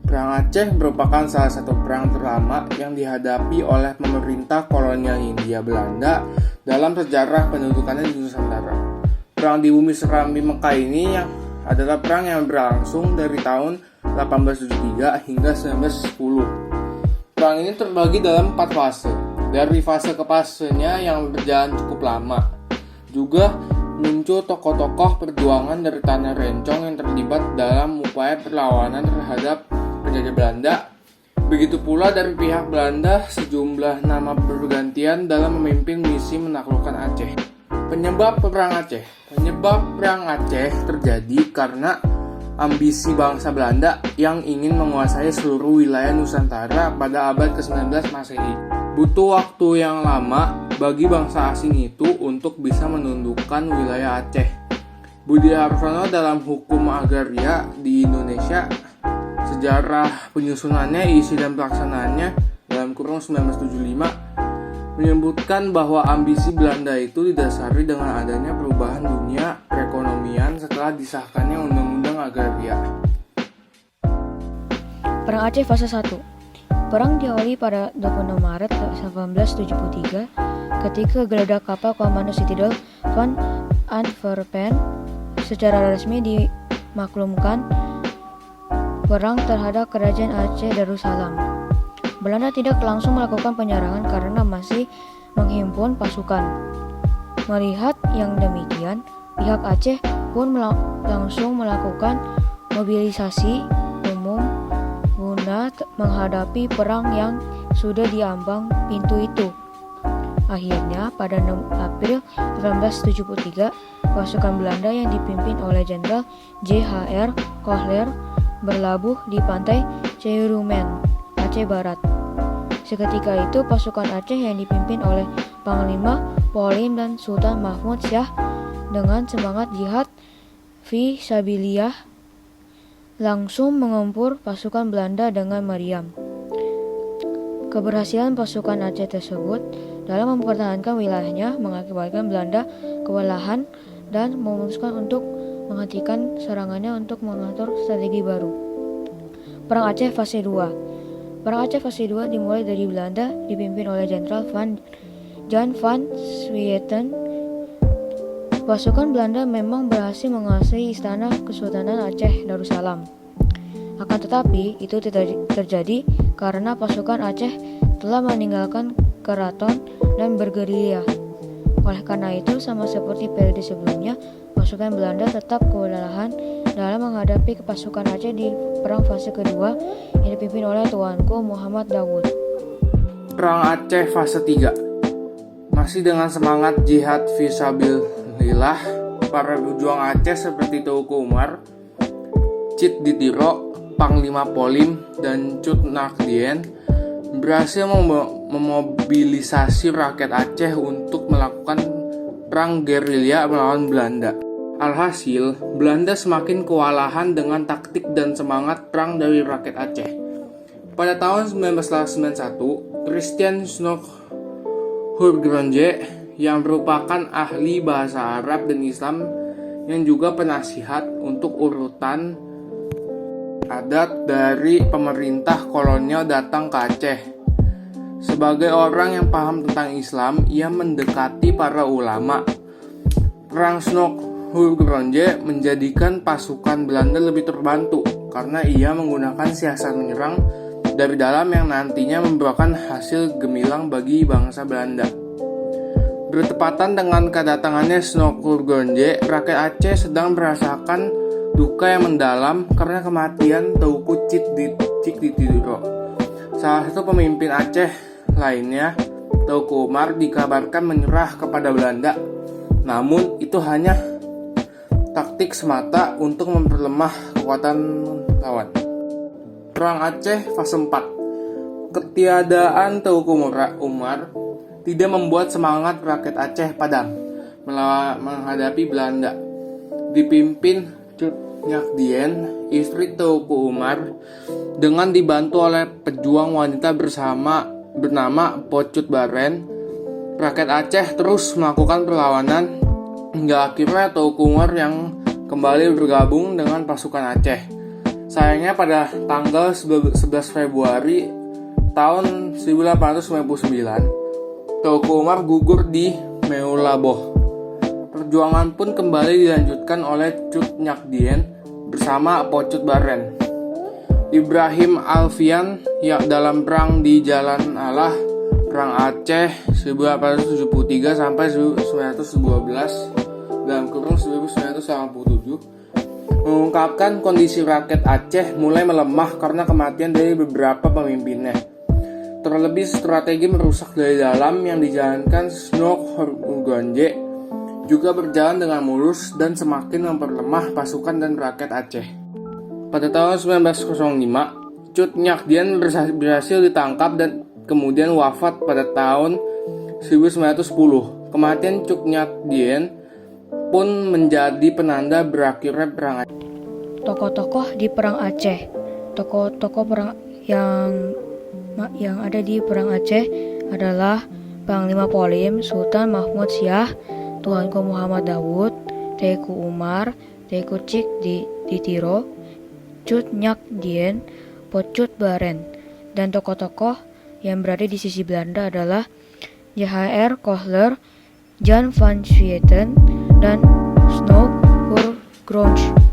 Perang Aceh merupakan salah satu perang terlama yang dihadapi oleh pemerintah kolonial Hindia Belanda dalam sejarah pendudukannya di Nusantara. Perang di Bumi Serambi Mekah ini adalah perang yang berlangsung dari tahun 1873 hingga 1910. Perang ini terbagi dalam 4 fase. Dari fase ke fasenya yang berjalan cukup lama, juga muncul tokoh-tokoh perjuangan dari Tanah Rencong yang terlibat dalam upaya perlawanan terhadap penjajah Belanda. Begitu pula dari pihak Belanda, sejumlah nama bergantian dalam memimpin misi menaklukkan Aceh. Penyebab Perang Aceh. Penyebab Perang Aceh terjadi karena ambisi bangsa Belanda yang ingin menguasai seluruh wilayah Nusantara pada abad ke-19 Masehi. Butuh waktu yang lama bagi bangsa asing itu untuk bisa menundukkan wilayah Aceh. Budi Harsono dalam Hukum Agraria di Indonesia, Sejarah Penyusunannya, Isi dan Pelaksanaannya dalam kurung 1975 menyebutkan bahwa ambisi Belanda itu didasari dengan adanya perubahan dunia perekonomian setelah disahkannya Undang-Undang Agraria. Perang Aceh Fase 1. Perang diawali pada 26 Maret 1873 ketika geledah kapal Komando Citadel van Antwerpen secara resmi dimaklumkan perang terhadap Kerajaan Aceh Darussalam. Belanda tidak langsung melakukan penyerangan karena masih menghimpun pasukan. Melihat yang demikian, pihak Aceh pun langsung melakukan mobilisasi umum guna menghadapi perang yang sudah diambang pintu itu. Akhirnya, pada 6 April 1873, pasukan Belanda yang dipimpin oleh Jenderal J.H.R. Kohler berlabuh di pantai Ceirumen, Aceh Barat. Seketika itu, pasukan Aceh yang dipimpin oleh Panglima Polim dan Sultan Mahmud Syah dengan semangat jihad fi sabilillah langsung mengempur pasukan Belanda dengan meriam. Keberhasilan pasukan Aceh tersebut dalam mempertahankan wilayahnya mengakibatkan Belanda kewalahan dan memutuskan untuk menghentikan serangannya untuk mengatur strategi baru. Perang Aceh Fase 2. Perang Aceh Fase 2 dimulai dari Belanda dipimpin oleh Jenderal Jan van Swieten. Pasukan Belanda memang berhasil menguasai istana Kesultanan Aceh Darussalam. Akan tetapi, itu terjadi karena pasukan Aceh telah meninggalkan keraton dan bergerilya. Oleh karena itu, sama seperti periode sebelumnya, pasukan Belanda tetap kewalahan dalam menghadapi pasukan Aceh di perang fase kedua yang dipimpin oleh Tuanku Muhammad Daud. Perang Aceh Fase 3. Masih dengan semangat jihad fisabilillah, para pejuang Aceh seperti Teuku Umar, Cid Ditiro, Panglima Polim, dan Cut Nakdien berhasil memobilisasi rakyat Aceh untuk melakukan perang gerilya melawan Belanda. Alhasil, Belanda semakin kewalahan dengan taktik dan semangat perang dari rakyat Aceh. Pada tahun 1991, Christian Snoek Hurgronje yang merupakan ahli bahasa Arab dan Islam yang juga penasihat untuk urutan adat dari pemerintah kolonial datang ke Aceh. Sebagai orang yang paham tentang Islam, ia mendekati para ulama. Perang Snoek Hurgronje menjadikan pasukan Belanda lebih terbantu karena ia menggunakan siasat menyerang dari dalam yang nantinya membuahkan hasil gemilang bagi bangsa Belanda. Bertepatan dengan kedatangannya Snoek Hurgronje, rakyat Aceh sedang merasakan duka yang mendalam karena kematian Teuku Cid Ditiro. Salah satu pemimpin Aceh lainnya, Teuku Umar, dikabarkan menyerah kepada Belanda. Namun itu hanya taktik semata untuk memperlemah kekuatan lawan. Perang Aceh Fase 4. Ketiadaan Teuku Umar tidak membuat semangat rakyat Aceh padam menghadapi Belanda. Dipimpin Cut Nakdien, istri Teuku Umar, dengan dibantu oleh pejuang wanita bernama Pocut Baren, rakyat Aceh terus melakukan perlawanan hingga akhirnya Teuku Umar yang kembali bergabung dengan pasukan Aceh. Sayangnya pada tanggal 11 Februari tahun 1899, Teuku Umar gugur di Meulaboh. Perjuangan pun kembali dilanjutkan oleh Cut Nyak Dien bersama Pocut Baren. Ibrahim Alfian yang dalam perang di Jalan Allah, Perang Aceh 1873 sampai 1912 dalam kurung 1987, mengungkapkan kondisi rakyat Aceh mulai melemah karena kematian dari beberapa pemimpinnya. Terlebih strategi merusak dari dalam yang dijalankan Snok Hormugonje juga berjalan dengan mulus dan semakin memperlemah pasukan dan rakyat Aceh. Pada tahun 1905, Cut Nyak Dien berhasil ditangkap dan kemudian wafat pada tahun 1910. Kematian Cut Nyak Dien pun menjadi penanda berakhirnya perang Aceh. Tokoh-tokoh di Perang Aceh. Tokoh-tokoh perang yang ada di Perang Aceh adalah Panglima Polim Sultan Mahmud Syah, Tuanku Muhammad Dawud, Teuku Umar, Teuku Cik Ditiro, Cut Nyak Dien, Pocut Baren. Dan tokoh-tokoh yang berada di sisi Belanda adalah J.H.R. Kohler, Jan van Swieten, dan Snow Hurgronje.